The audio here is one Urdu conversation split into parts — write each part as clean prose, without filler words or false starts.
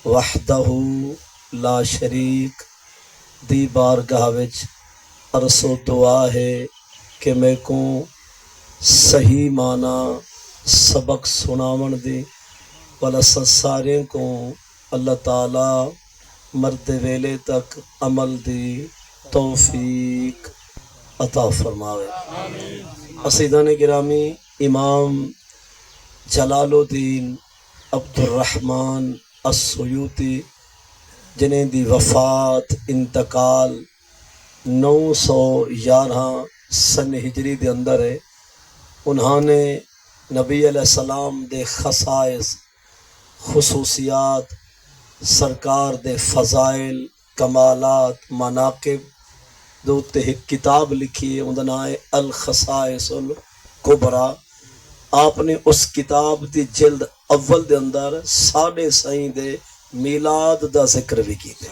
وحدہ لا شریک دی بارگاہ وچ عرض و دعا ہے کہ میں کو صحیح معنی سبق سناون دی ولس سارے کو اللہ تعالی مرد ویلے تک عمل دی توفیق عطا فرماوے. عزیزان گرامی، امام جلال الدین عبد الرحمن السیوطی جنہیں دی وفات انتقال 911 سن ہجری دے اندر ہے. انہوں نے نبی علیہ السلام دے خصائص خصوصیات سرکار دے فضائل کمالات مناقب دو تے ایک کتاب لکھی ہے، ان دا نام ہے الخصائص الکبریٰ. آپ نے اس کتاب دی جلد اول دے اندر ساڑھے سائیں دے میلاد دا ذکر بھی کیتے.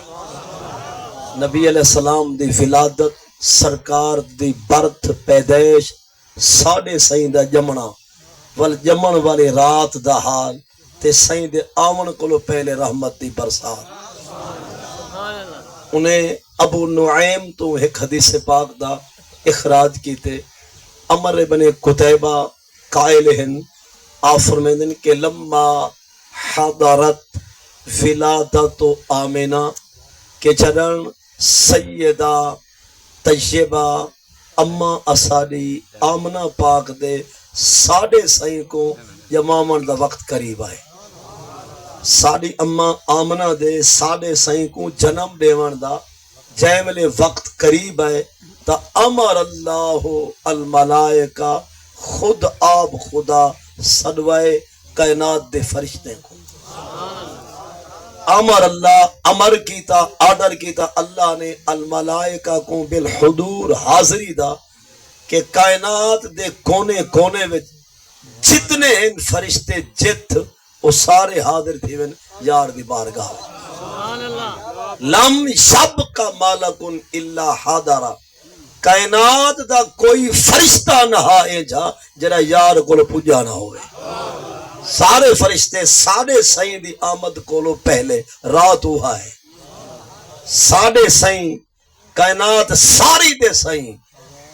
نبی علیہ السلام دی ولادت، سرکار دی برت پیدائش، ساڑھے سائیں دا جمنا جمن والی رات دا حال تے سائیں دے آمن کولو پہلے رحمت دی برسات. انہیں ابو نعیم تو ایک حدیث پاک دا اخراج کیتے. عمر ابن قتیبہ قائل ہیں، آپ فرمیندن کہ لما حضرت ولادت آمنہ کہ جدن سیدہ طیبہ اما اساڑی آمنہ پاک دے ساڑھے سائیں کو یمامن دا وقت قریب آئے. ساڑھی اما آمنہ دے ساڑھے سائیں کو جنم دیوان دا جیملے وقت قریب آئے تا امر اللہ الملائکہ خود آپ خدا صدوائے کائنات دے فرشتے کو. امر اللہ امر کیتا آرڈر کیتا اللہ نے الملائکہ کو بالحضور حاضری دا کہ کائنات دے کونے کونے وچ جتنے ہیں فرشتے جت وہ سارے حاضر تھے یار دی بارگاہ. لم شب کا مالکن الا حاضرہ، کائنات دا کوئی فرشتہ نہ آئے جا جرا یار کو پوجا نہ ہوئے. سارے فرشتے ساڑھے سائیں دی آمد کولو پہلے رات ہوا ہے. ساڑھے سائیں کائنات ساری دے سائیں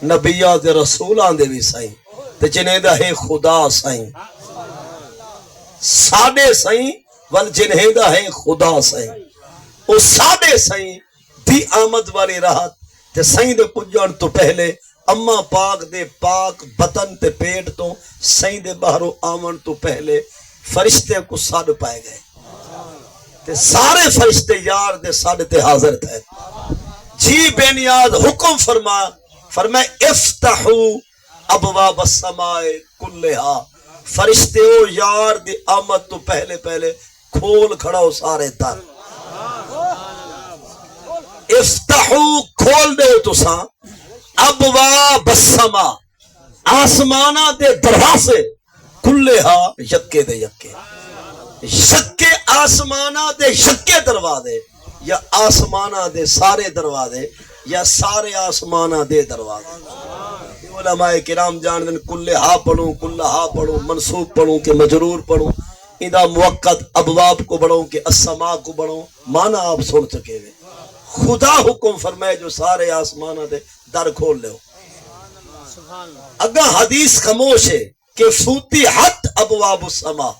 نبیات دے رسولان دے بھی سائیں تے جنہیں دا ہے خدا سائیں. ساڑھے سائیں ول جنہیں دا ہے خدا سائیں. او ساڑھے سائیں دی آمد والی راحت تے سائیں دے پجان تو پہلے اما پاک دے پاک بطن تے پیٹ تو سائیں دے باہرو آمن تو پہلے فرشتے کو ساڑھ پائے گئے تے سارے فرشتے یار دے ساڑھ تے حاضر تھے. جی بے نیاز حکم فرمائے افتحو ابواب السماء کلہا، فرشتے ہو یار دی آمد تو پہلے کھول کھڑاؤ سارے در. افتحو کھول دے تو ساں ابواب السماء آسمانہ دے دروازے کلہا یکے دے یکے آسمانہ دے یکے دروازے یا آسمانہ دے سارے دروازے یا سارے آسمانہ دے دروازے. علماء کرام جان دن کلہا پڑھوں منصوب پڑھوں کہ مجرور پڑھوں اندہ موقت ابواب کو بڑھوں کہ السماء کو بڑھوں معنی آپ سن چکے ہوئے. خدا حکم فرمائے جو سارے آسمانہ دے در کھول لے. اگر حدیث خاموش ہے کہ فتحت ابواب السماء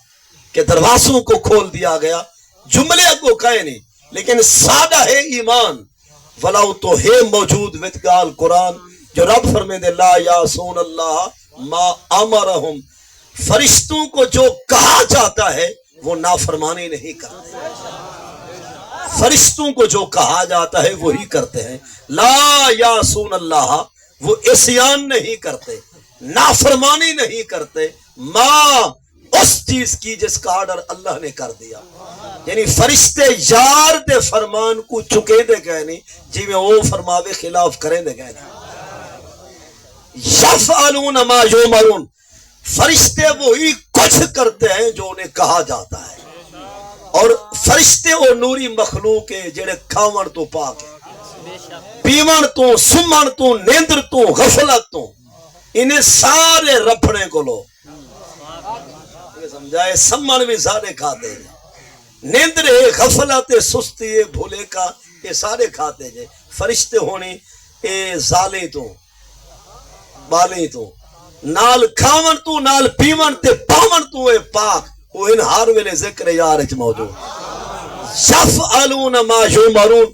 کہ دروازوں کو کھول دیا گیا، جملے کو کہے نہیں لیکن سادہ ہے ایمان ولاؤ تو ہے موجود وتگال قرآن جو رب فرمائے دے لا یاسون اللہ ما امرہم، فرشتوں کو جو کہا جاتا ہے وہ نافرمانی نہیں کرتے. فرشتوں کو جو کہا جاتا ہے وہی کرتے ہیں. لا یاسون اللہ، وہ عصیان نہیں کرتے، نافرمانی نہیں کرتے ماں اس چیز کی جس کا آرڈر اللہ نے کر دیا. یعنی فرشتے یار دے فرمان کو چکے دے گئے نہیں جی میں وہ فرماوے خلاف کریں دے گئے نہیں. یفعلون ما یؤمرون، فرشتے وہی کچھ کرتے ہیں جو انہیں کہا جاتا ہے. اور فرشتے وہ نوری مخلوق ہے جڑے کھاون تو پاک ہے، پیون تو سمن تو نیندر تو غفلت تو انہیں سارے رپڑے کو لو سمجھائے. سمن بھی سارے کھاتے ہیں نیندرے غفلت سستی بھولے کا یہ سارے کھاتے جے فرشتے ہونے اے زالیں تو بالیں تو نال کھاون تو نال پیون تے پاون تو اے پاک وہ ان ہر ویلے ذکر یار اچ موجود یفعلون ما یؤمرون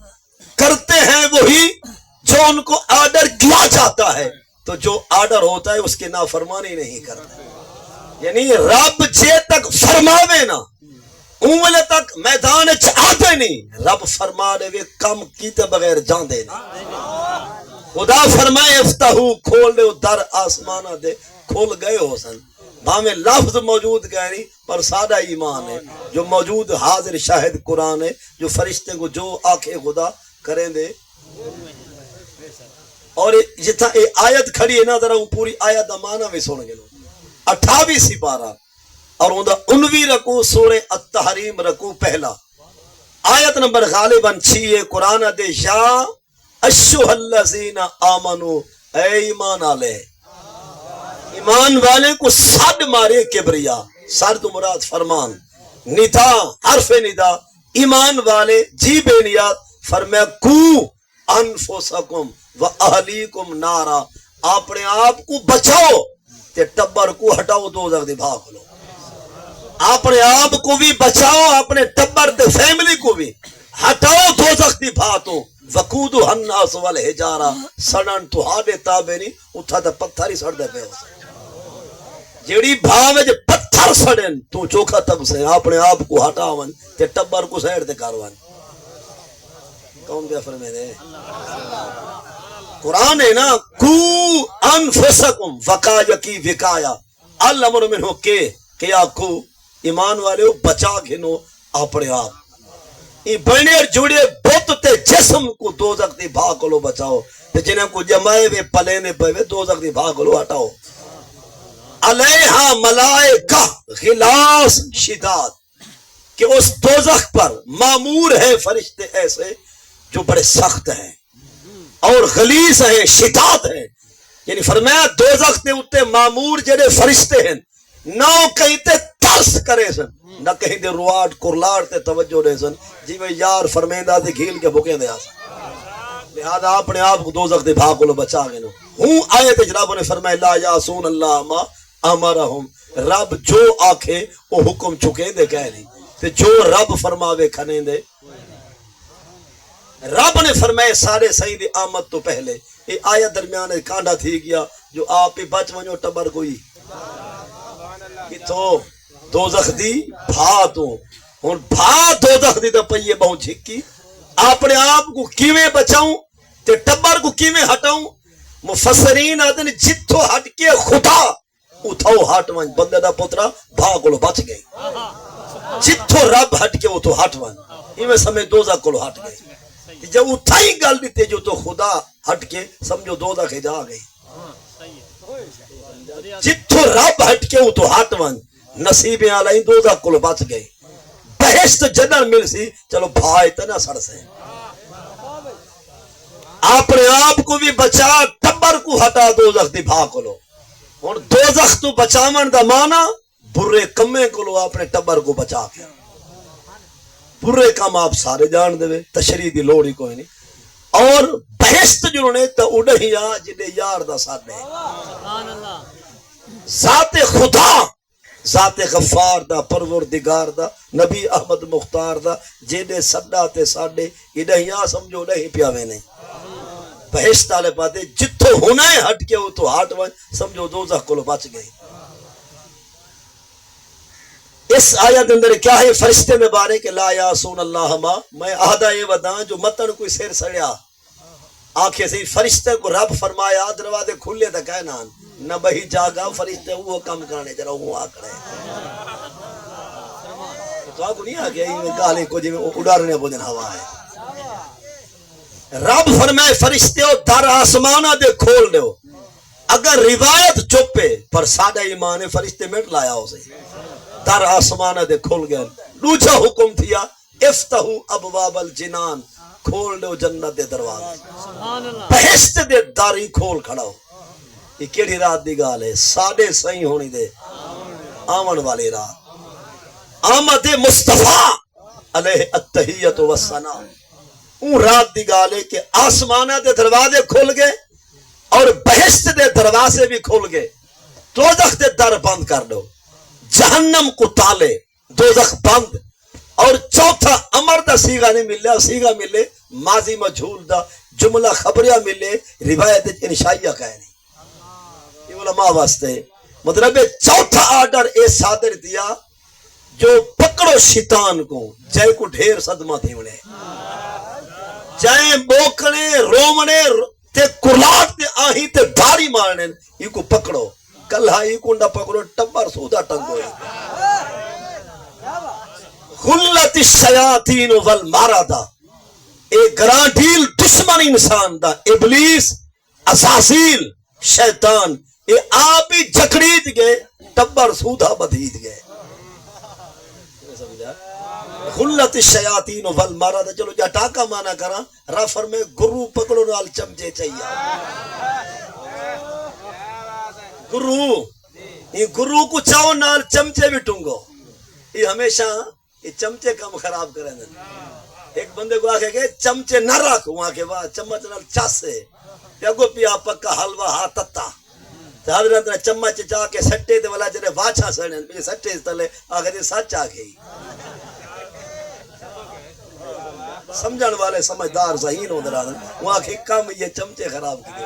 کرتے ہیں وہی جو ان کو آرڈر کیا جاتا ہے تو جو آرڈر ہوتا ہے اس کی نافرمانی نہیں کرتا یعنی رب جے تک فرماوے نا اونلے تک میدان چ آتے نہیں رب فرما دے وے کم کیتے بغیر جاندے نہیں خدا فرمائے افتحو کھول دے در آسمانہ دے کھول گئے ہو سن بھامے لفظ موجود گئے نہیں پر سادہ ایمان ہے جو موجود حاضر شاہد قرآن ہے جو فرشتے کو جو آنکھیں خدا کریں دے اور جتنا یہ آیت کھڑی ہے نا ذرا وہ پوری آیت دا معنی بھی سن گے 28 سپارہ اور اندہ 19 رکوع سورہ التحریم رکوع پہلا آیت نمبر غالباً 6 قرآن دے یا اشہا الذین آمنو اے ایمان آلے ایمان والے کو صد مارے کبریا سر تو مراد فرمان ندا حرف ندا ایمان والے جی بے نیاد فرمایا کو انفسکم و اہلیکم نارا اپنے آپ کو بچاؤ تے ٹبر کو ہٹاؤ دوزخ دی بھاگ لو اپنے آپ کو بھی بچاؤ اپنے ٹبر تے فیملی کو بھی ہٹاؤ دوزخ دی بھاتوں وقودو الناس والحجارہ سڑن تو ہاڈے تابے نہیں اتھا تے پتھر ہی سڑ دے پہ ہو جیڑی بھاوے جے پتھر سڑن تو چوکھا تب سے اپنے آپ کو ہٹاون تے ٹبر کو سیڑ دے کاروان کون دے فرمے دے قرآن ہے نا کو انفسکم وقا یکی وکایا الامر منہو کیا کو ایمان والے ہو بچا گھنو اپنے آپ یہ بڑھنے جوڑے بت تے جسم کو دوزخ دی بھاگ لو بچاؤ تے جنہیں کو جمائے وے پلینے پہ وے دوزخ دی بھاگ لو ہٹاؤ علیہا ملائکہ غلاس شداد کہ اس دوزخ پر معمور ہے فرشتے ایسے جو بڑے سخت ہیں اور غلیظ ہیں شداد ہیں یعنی فرمایا دوزخ تے اتے معمور جڑے فرشتے ہیں نہ کہیں تے ترس کرے سن نہ کہیں دے رواٹ کرلاٹ تے توجہ دے سن جی میں یار فرمیندہ تے گھیل کے بھوکے دے آسن لہذا اپنے آپ کو دوزخ دے بھاگ لو بچا گئے نو ہوں آیت جناب نے فرمایا لا یاسون اللہ ما امرہم رب جو آکھے وہ حکم چکے دے کہہ نہیں تے جو رب فرماوے کھنے دے رب نے فرمائے سارے صحیح دی آمد تو پہلے یہ آیت درمیان کانڈا تھی گیا جو آپ ہی بچ ونجو ٹبر کوئی تو دوزخ دی بھا تو ہن بھا دوزخ دی تو پئیے بہوں جھکی اپنے آپ کو کیویں بچاؤں تے ٹبر کو کیویں ہٹاؤں مفسرین آدھے جتھو ہٹ کے خدا اتھاؤ ہٹ ون بندے دا پترا بھا کو بچ گئی جتھو رب ہٹ کے وہ تو ہٹ ون ایویں سمجھ دوزخ کو ہٹ گئی جب اتھائی گل دیتے جو تو خدا ہٹ کے سمجھو دوزخ جا گئی جتھو رب ہٹ کے وہ تو ہٹ ون نصیبیں آلائی دوزخ کو بچ گئی بہشت جنر مل سی چلو بھائی اتنا سڑ سے اپنے آپ کو بھی بچا ٹبر کو ہٹا دوزخ دی بھا کو لو اور دوزخ تو بچامن دا مانا برے کمے کو لو اپنے ٹبر کو بچا کے برے کام آپ سارے جان دے تشریح دی لوڑی کوئی نہیں اور بہشت جنہوں نے تا اڑھیا جنہیں یار دا ساڑھے ذات خدا ذات غفار دا پروردگار دا نبی احمد مختار دا جنہیں سڑھا تے ساڑھے اڑھیا سمجھو نہیں پیاوے نہیں بہشت آلے پاتے جتھو ہونا ہے ہٹ کے وہ تو ہٹ ون سمجھو دوزخ کو بچ گئی اس آیت اندر کیا ہے فرشتے میں بارے کہ لا یاسون اللہ ما میں آدھا یہ وداں جو متن کوئی سیر سڑیا آنکھیں سے فرشتے کو رب فرمایا دروازے کھلے تھا کہنا نہ بہی جاگا فرشتے وہ کم کرنے جرا وہ آکڑے تو آپ کو نہیں آگیا یہ گالے کو جو اڑارنے بودن ہوا ہے رب فرمائے فرشتے ہو در آسمانہ دے کھول دے ہو اگر روایت چپے پر سادہ ایمان فرشتے مٹ لایا ہو سہی در آسمانہ دے کھول گئے دوسرا حکم تھیا افتحو ابواب الجنان کھول دے جنت دے دروازے بہشت دے داری کھول کھڑا ہو یہ کیڑی رات دی گال ہے ساڑھے صحیح ہونی دے آمن والی رات آمد مصطفیٰ علیہ التحیت والثناء. اون رات دی گال ہے کہ آسمانہ دے دروازے کھل گئے اور بہشت دے دروازے بھی کھل گئے. دوزخ دے در بند کر دو, جہنم کو تالے, دوزخ بند. اور چوتھا امر دا سیگا نہیں ملے, سیگا ملے ماضی مجھول دا, جملہ خبریہ ملے, روایت انشائیہ کہے نہیں. یہ علماء واسطے مطلب چوتھا آرڈر اے صادر دیا جو پکڑو شیطان کو, جائے کو ڈھیر صدمہ تھیونے, جائے بوکنے رومنے تے کلاٹ تے آہی تے دھاری مارنے, یہ کو پکڑو. کل ہائی کو نہ پکڑو ٹبر سودا ٹنگو. خلت الشیاطین والماردا, ایک گران ڈھیل دشمن انسان دا ابلیس اساسیل شیطان, اے آپ ہی جکڑیت گئے ٹبر سودا بدھیت گئے. خلت الشیاطین والماردا. چلو جا ٹاکا مانا کرا, رفر میں گرو پکڑو نال چمچے چاہیے. گرو, یہ گرو کو چاہو نال چمچے بھی ٹنگو. یہ ہمیشہ یہ چمچے کم خراب کریں دیں. ایک بندے کو آکھے کہ چمچے نہ رکھ, وہاں کے بعد چمچ نال چاسے پیگو پیا پکا حلوہ ہاں تتا. حضرت نے چمچ چاہ کے سٹے دے والا جنہیں واچھا سڑیں پہ سٹے تلے آگے دے سچ آگئی. سمجھن والے سمجھدار ذہین ہو دران وہاں کے کم یہ چمچے خراب کی دے,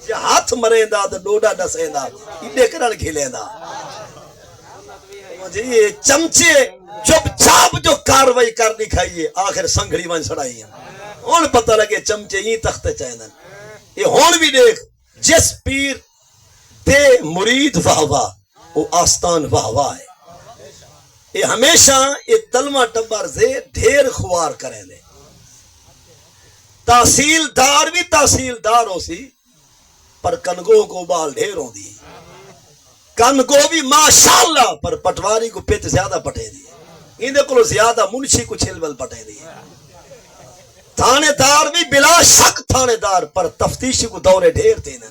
یہ ہاتھ مریں دا تو ڈوڈا ڈسیں دا, یہ ڈیکرن کھلیں دا. یہ چمچے چپ چاپ جو کاروائی کر دکھائیے آخر سنگڑی ون سڑائی ہیں. ہون پتہ لگے چمچے یہ تخت چاہنن. یہ ہون بھی دیکھ جس پیر دے مرید واہ وہ آستان واہ ہے. یہ ہمیشہ یہ تلمہ ٹبر سے ڈھیر خوار کریں دے. تحصیلدار بھی تحصیلدار ہو سی پر کنگو کو بال ڈھیر ہوں دی. کنگو بھی ماشاءاللہ پر پٹواری کو پیت زیادہ پٹے دی. اندے کو زیادہ منشی کو چھلبل پٹے دی. تھانے دار بھی بلا شک تھانے دار پر تفتیشی کو دورے ڈھیر دینا.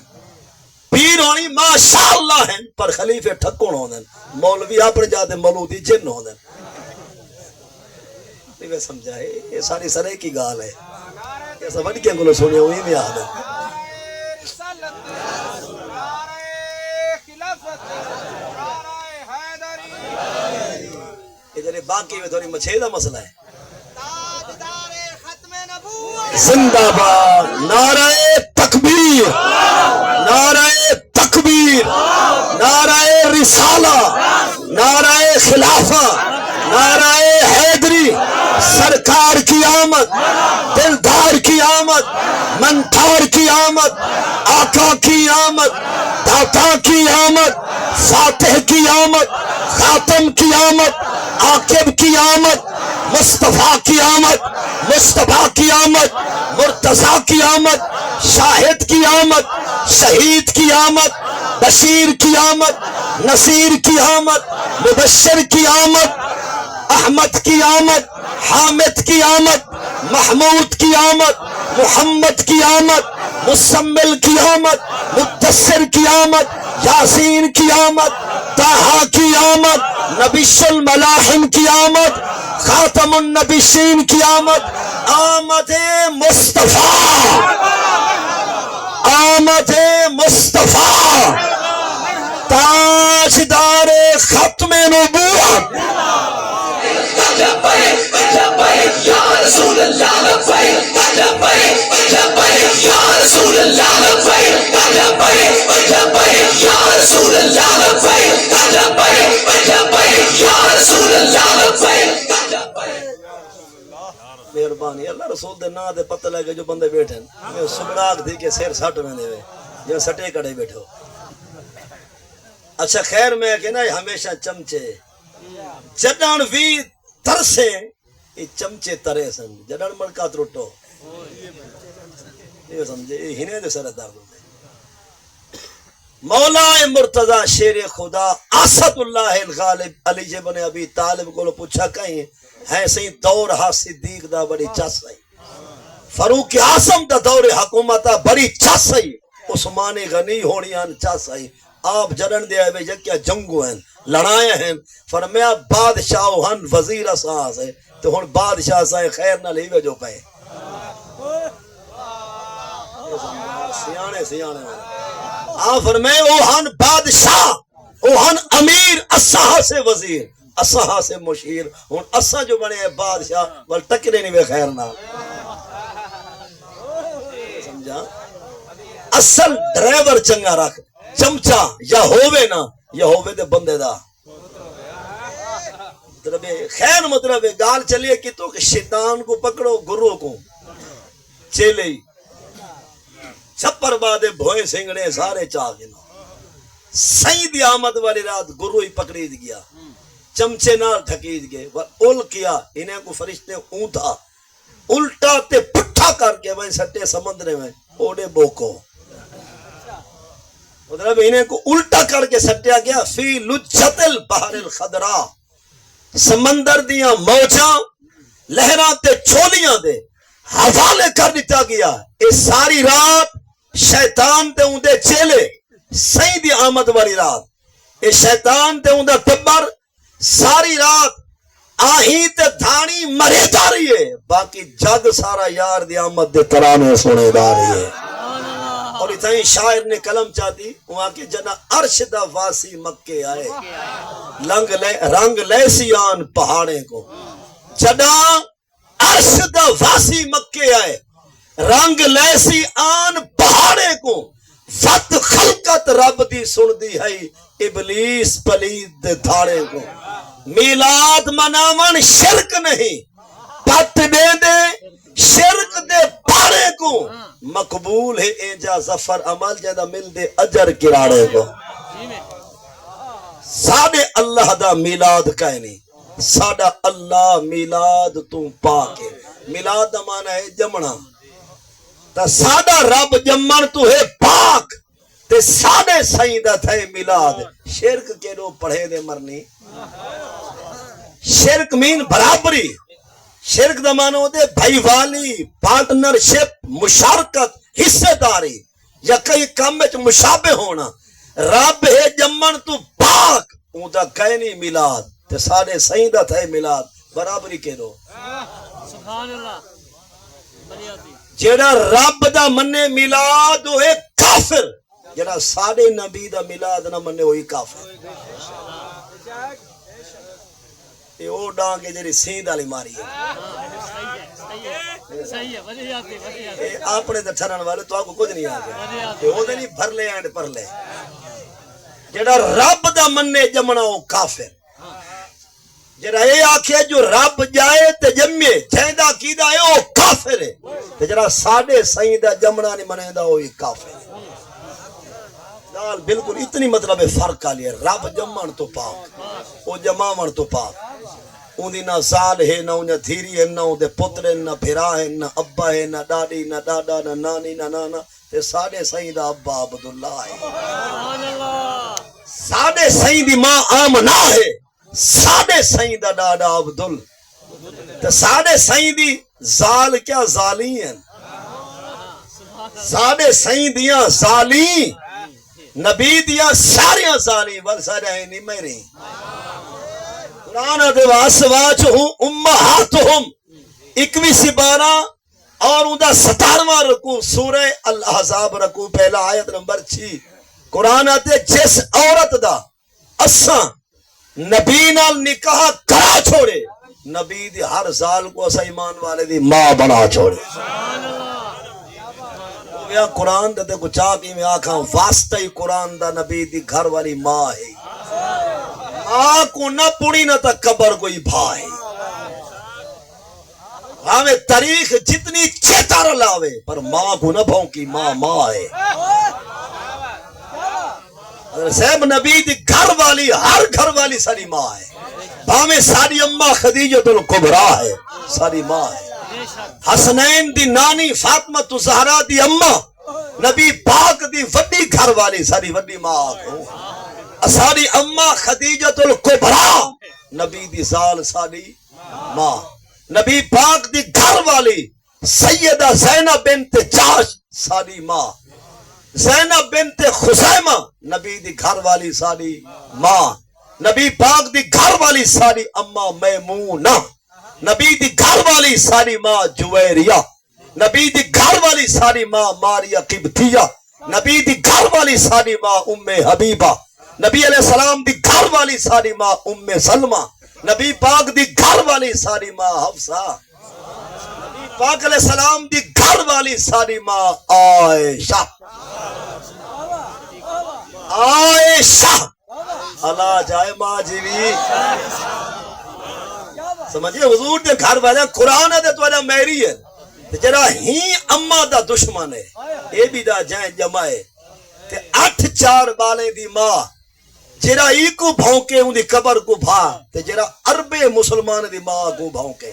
پیر ہونی ماشاءاللہ ہیں پر خلیفے ٹھکون ہوندن. مولوی اپنے جاتے مولودی جن ہوندن. یہ سمجھائے یہ ساری سرے کی گال ہے. یہ سب اٹکیں گلو سنے ہوئی میں آدھا. ادھر باقی میں تھوڑی مچھیدہ مسئلہ ہے. زندہ باد نعرہ تکبیر, نعرہ تکبیر, نعرہ رسالہ, نعرہ خلافہ, نعرہ حیدری. سرکار کی آمد, دلدار کی آمد, منتار کی آمد, آقا کی آمد, داتا کی آمد, فاتح کی آمد, خاتم کی آمد, عاقب کی آمد, مصطفیٰ کی آمد, مصطفیٰ کی آمد, مرتضیٰ کی آمد, شاہد کی آمد, شہید کی آمد, بشیر کی آمد, نصیر کی آمد, مبشر کی آمد, احمد کی آمد, حامد کی آمد, محمود کی آمد, محمد کی آمد, مسمل کی آمد, مدثر کی آمد, یاسین کی آمد, طٰہٰ کی آمد, نبیش الملاحم کی آمد, خاتم النبیشین کی آمد. آمد مصطفیٰ, آمد مصطفیٰ, تاجدار ختم نبوت. یا رسول اللہ لبیک لبیک لبیک یا رسول اللہ لبیک لبیک لبیک یا رسول اللہ لبیک لبیک لبیک یا رسول اللہ لبیک لبیک. مہربانی اللہ رسول دے نا دے پتہ لگے جو بندے بیٹھے میں سبراغ دی کے سیر سٹ میں دے جو سٹے کڑے بیٹھو. اچھا خیر میں کہ نا ہمیشہ چمچے جڈان بھی ترسے یہ چمچے ترے سن جڈان ملکات روٹو یہ سمجھے یہ ہنے دے سردار ہوتے. مولا مرتضی شیر خدا اسد اللہ الغالب علی بن ابی طالب کو پوچھا کہیں ہے سی دور ہا صدیق دا بڑی چس ہے, فاروق اعظم دا دور حکومت بڑی چس ہے, عثمان غنی ہونیان چس ہے. آپ جرن دے آئے کیا جنگو ہیں لڑائے ہیں, فرمایا بادشاہ ہن وزیر اساس ہے تو ہن بادشاہ سائیں خیر نہ لیوے جو پے سیانے آ فرمائے او ہن بادشاہ او ہن امیر اساں سے وزیر اساں سے مشیر ہن اساں جو بنے بادشاہ ول ٹکرے نہیں وے خیر نہ سمجھا اصل ڈرائیور چنگا رکھ چمچا یا ہووے نا یا ہووے دے بندے دا مطلب خیر مطلب گال چلیے کہ تو کہ شیطان کو پکڑو گرو کو چیلے چھپر بادے بھوئے سنگڑے سارے چاہ گنا سائیں دی آمد والی رات گرو ہی پکڑید گیا چمچے نال ٹھکید گئے اول کیا انہیں کو فرشتے اونٹا الٹا تے پٹھا کر کے وہیں سٹے سمندرے میں اوڑے بوکو مطلب انہیں کو الٹا کر کے سٹیا گیا فی لجت البحر الخضراء سمندر دیاں موجاں لہراں تے چھولیاں دے حوالے کر دیتا گیا اس ساری رات شیطان تے اون دے چیلے سائیں دی آمد والی رات اے شیطان تے اون دا ٹبر ساری رات آہی تے دھانی مرے جا رہی ہے باقی جگ سارا یار دی آمد دے ترانے سنے جا رہی ہے اور اتنی شاعر نے کلم چاہتی وہاں کے جنا عرش دا واسی مکے آئے رنگ لیسی آن پہاڑے کو جنا عرش دا واسی مکے آئے رنگ لیسی آن پہاڑے کو فت خلقت رب دی سن دی ہے ابلیس پلید دے دھاڑے کو میلاد مناون شرک نہیں پت دے دے شرک دے پاڑے کو مقبول ہے اینجا ظفر عمل جیدہ مل دے اجر کراڑے کو ساڑے اللہ دا میلاد کہنی ساڑا اللہ میلاد تو پاکے میلاد دا معنی ہے جمنا تا ساڑا رب جمن تو ہے پاک تے ساڑے سائیدہ تھے میلاد شرک کے لو پڑھے دے مرنی شرک مین برابری شرک دا معنی ہوتے بھائی والی پارٹنرشپ مشارکت حصہ داری یا کئی کام میں مشابہ ہونا رب ہے جمن تو پاک اون دا کہنی میلاد تے ساڑے سائیدہ تھے میلاد برابری کے لو سبحان اللہ جیڑا رب دا مننے میلاد ہوئے کافر جیڑا ساڑے نبی دا میلاد نہ مننے ہوئی کافر یہ او ڈانگے جیڑی سیندہ لی ماری ہے اپنے دے ٹھرن والے تو آپ کو کچھ نہیں آگے یہ او دے نہیں بھر لے اینڈ پر لے جیڑا رب دا مننے جمنا ہو کافر جڑا اے آکھے جو رب جائے تے جمے جیندہ کیدا ہے او کافر ہے تے جڑا ساڑے سائیں دا جمنا نہیں منیندا ہوئی کافر ہے دال بالکل اتنی مطلب فرق آ لیا رب جمن تو پاک او جماون تو پاک اون دی نہ سال ہے نہ اون دھیری ہے نہ اون دے پتر نہ بھرا ہے نہ ابا ہے نہ ڈاڈی نہ ڈاڈا نہ نانی نہ نانا تے ساڑے سائیں دا ابا عبداللہ ہے سبحان اللہ ساڑے سائیں دی ماں آمنہ ہے ساڑے سائیں دا ڈاڈا عبدال تے ساڑے سائیں دی زال کیا زالی ہیں ساڑے سائیں دیاں زالی نبی دیاں ساریاں زالی ورسارے ہیں نہیں میری قرآن دے واسواجہم امہاتہم 21 بارہ اور اندہ 17واں رکوع سورہ الاحزاب رکوع پہلا آیت نمبر 6 قرآن دے جس عورت دا اساں نبی نال نکاح کرا چھوڑے نبی دی ہر سال کو اسا ایمان والے دی ماں بنا چھوڑے یا قرآن دے کو چاکی میں آکھاں واسطہ ہی قرآن دا نبی دی گھر والی ماں ہے ماں کو نہ پڑی نہ تا قبر کوئی بھائی ہمیں تاریخ جتنی چیتار لاوے پر ماں کو نہ بھونکی ماں ماں ہے صاحب نبی دی گھر والی ہر گھر والی ساری ماں ہے ہمیں ساری اماں خدیجۃ الکبریٰ ہے ساری ماں ہے حسنین دی نانی فاطمہ زہرا دی اماں نبی پاک دی وڈی گھر والی ساری وڈی ماں کو ساری اماں خدیجۃ الکبریٰ نبی دی سال ساری ماں نبی پاک دی گھر والی سیدہ زینب بنت جاش ساری ماں زینب بنت خزیمہ نبی دی گھر والی ساری ماں نبی پاک دی گھر والی ساری اماں میمونہ نبی دی گھر والی ساری ماں جویریہ، نبی دی گھر والی ساری ماں ماریا قبطیہ، نبی دی گھر والی ساری ماں ام حبیبہ، نبی علیہ السلام دی گھر والی ساری ماں ام سلمہ، نبی پاک دی گھر والی ساری ماں حفصہ، نبی پاک علیہ السلام دی گھر والی ساری ماں عائشہ، عائشہ اللہ جائے ماں جیوی سمجھے حضور دے گھر والے قرآن ہے تو وجہ میری ہے جرا ہی اما دا دشمن ہے اے بھی دا جائیں جمائے تے 8 بالے دی ماں جرا ای کو بھونکے ان دی قبر کو بھا تے جرا عربے مسلمان دی ماں کو بھونکے